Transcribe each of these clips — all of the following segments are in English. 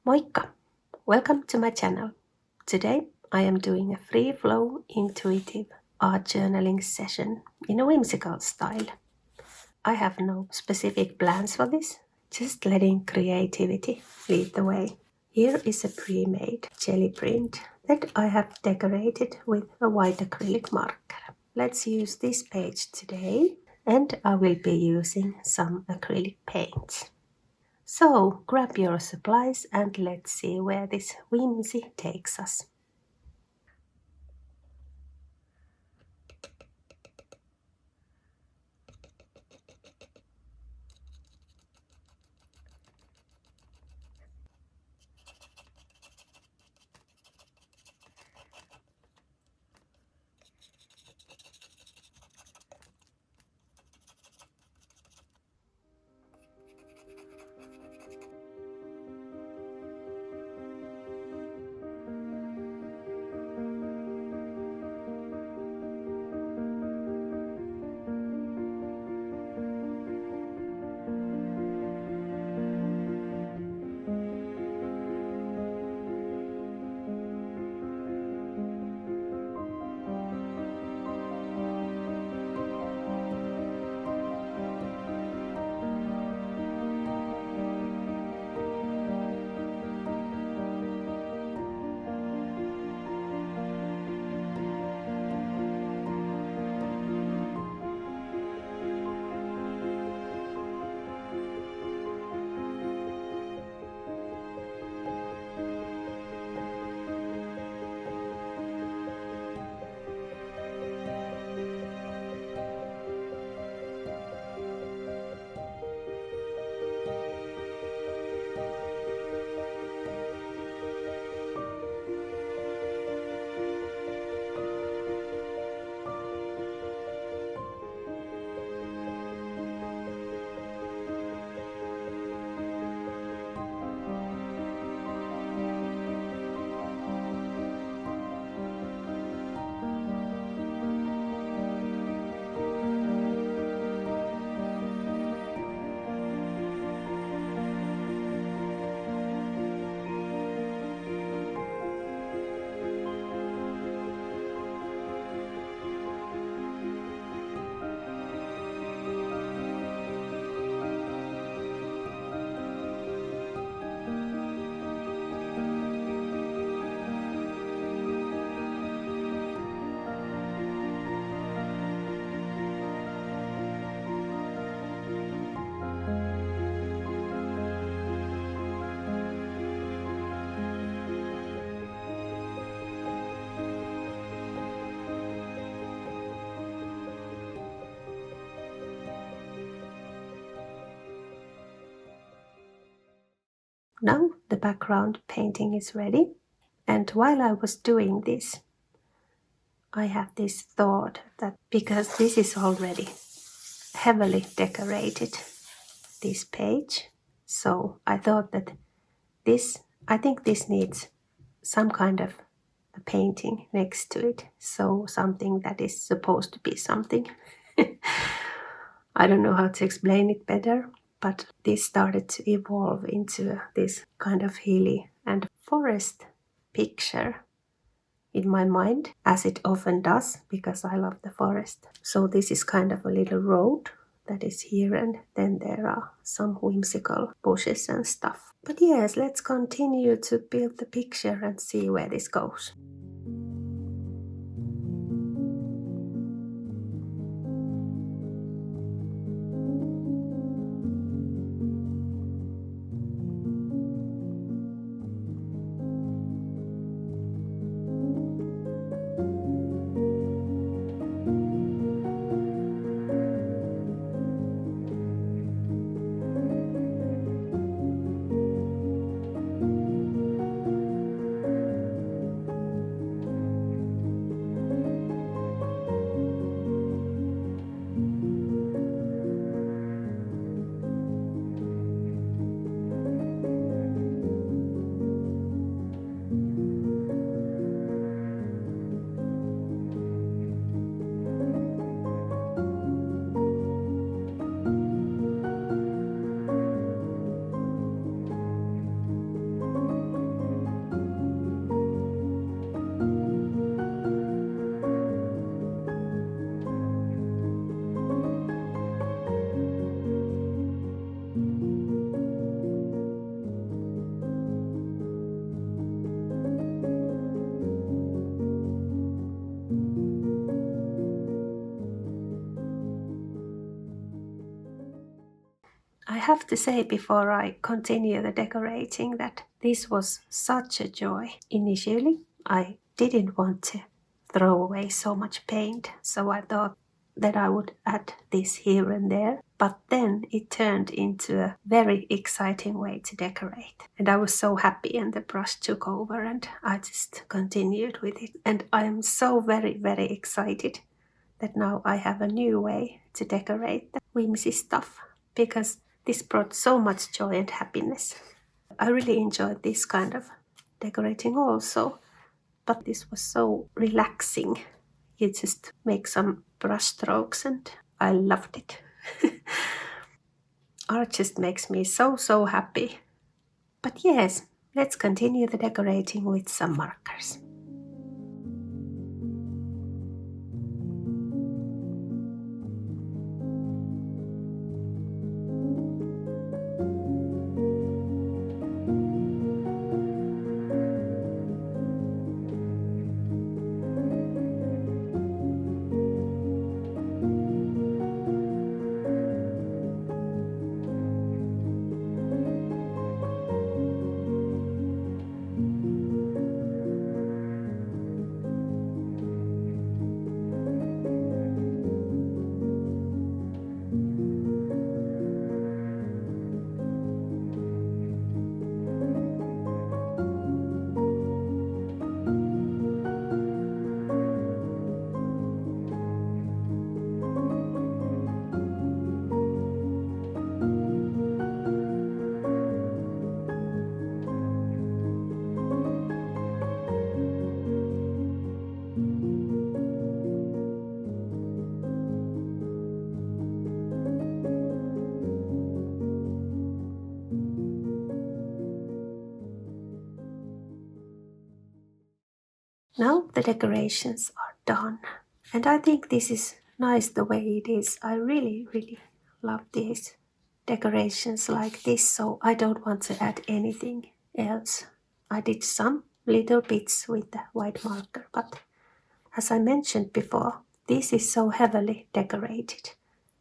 Moikka! Welcome to my channel. Today I am doing a free flow intuitive art journaling session in a whimsical style. I have no specific plans for this, just letting creativity lead the way. Here is a pre-made jelly print that I have decorated with a white acrylic marker. Let's use this page today, and I will be using some acrylic paints. So grab your supplies and let's see where this whimsy takes us. Now the background painting is ready, and while I was doing this, I have this thought that because this is already heavily decorated, this page, so I thought that I think this needs some kind of a painting next to it, so something that is supposed to be something. I don't know how to explain it better, but this started to evolve into this kind of hilly and forest picture in my mind, as it often does, because I love the forest. So this is kind of a little road that is here, and then there are some whimsical bushes and stuff. But yes, let's continue to build the picture and see where this goes. have to say before I continue the decorating that this was such a joy. Initially, I didn't want to throw away so much paint, so I thought that I would add this here and there. But then it turned into a very exciting way to decorate. And I was so happy, and the brush took over, and I just continued with it. And I am so very, very excited that now I have a new way to decorate the whimsy stuff, because this brought so much joy and happiness. I really enjoyed this kind of decorating also, but this was so relaxing. You just make some brush strokes and I loved it. Art just makes me so happy. But yes, let's continue the decorating with some markers. Now the decorations are done, and I think this is nice the way it is. I really love these decorations like this, so I don't want to add anything else. I did some little bits with the white marker, but as I mentioned before, this is so heavily decorated,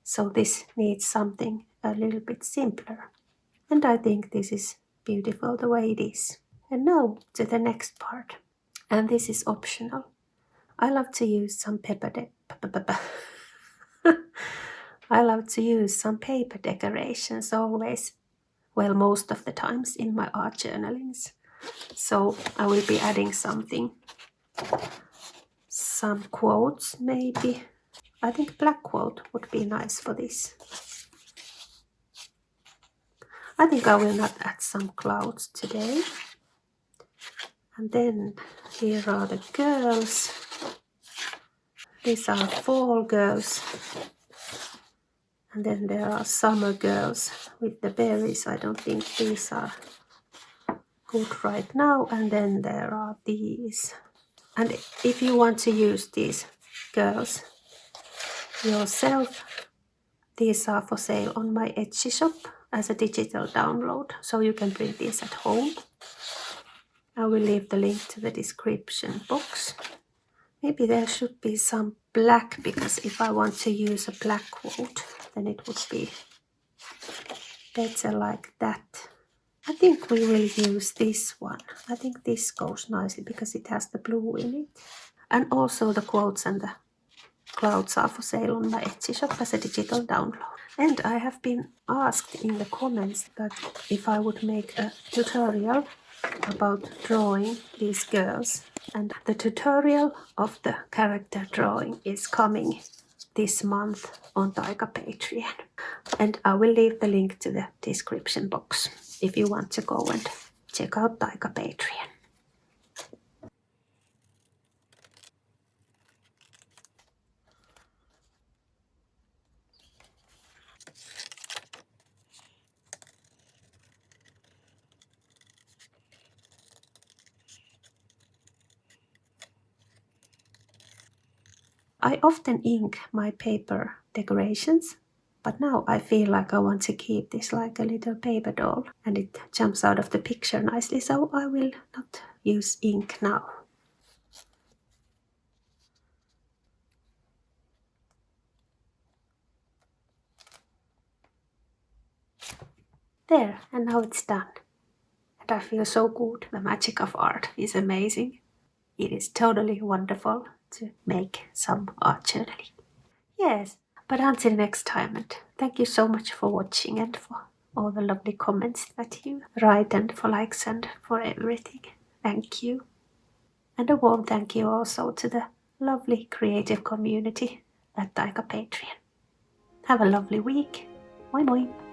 so this needs something a little bit simpler. And I think this is beautiful the way it is. And now to the next part. And this is optional. I love to use some I love to use some paper decorations always. Well, most of the times in my art journalings. So I will be adding something. Some quotes maybe. I think black quote would be nice for this. I think I will not add some clouds today. And then here are the girls. These are fall girls. And then there are summer girls with the berries. I don't think these are good right now. And then there are these. And if you want to use these girls yourself, these are for sale on my Etsy shop as a digital download. So you can print these at home. I will leave the link to the description box. Maybe there should be some black, because if I want to use a black quote, then it would be better like that. I think we will use this one. I think this goes nicely because it has the blue in it. And also the quotes and the clouds are for sale on my Etsy shop as a digital download. And I have been asked in the comments that if I would make a tutorial about drawing these girls. And the tutorial of the character drawing is coming this month on Taika Patreon. And I will leave the link to the description box if you want to go and check out Taika Patreon. I often ink my paper decorations, but now I feel like I want to keep this like a little paper doll, and it jumps out of the picture nicely, so I will not use ink now. There, and now it's done. And I feel so good. The magic of art is amazing. It is totally wonderful to make some art journaling. Yes, but until next time, and thank you so much for watching and for all the lovely comments that you write and for likes and for everything. Thank you. And a warm thank you also to the lovely creative community at Taika Patreon. Have a lovely week. Moi moi!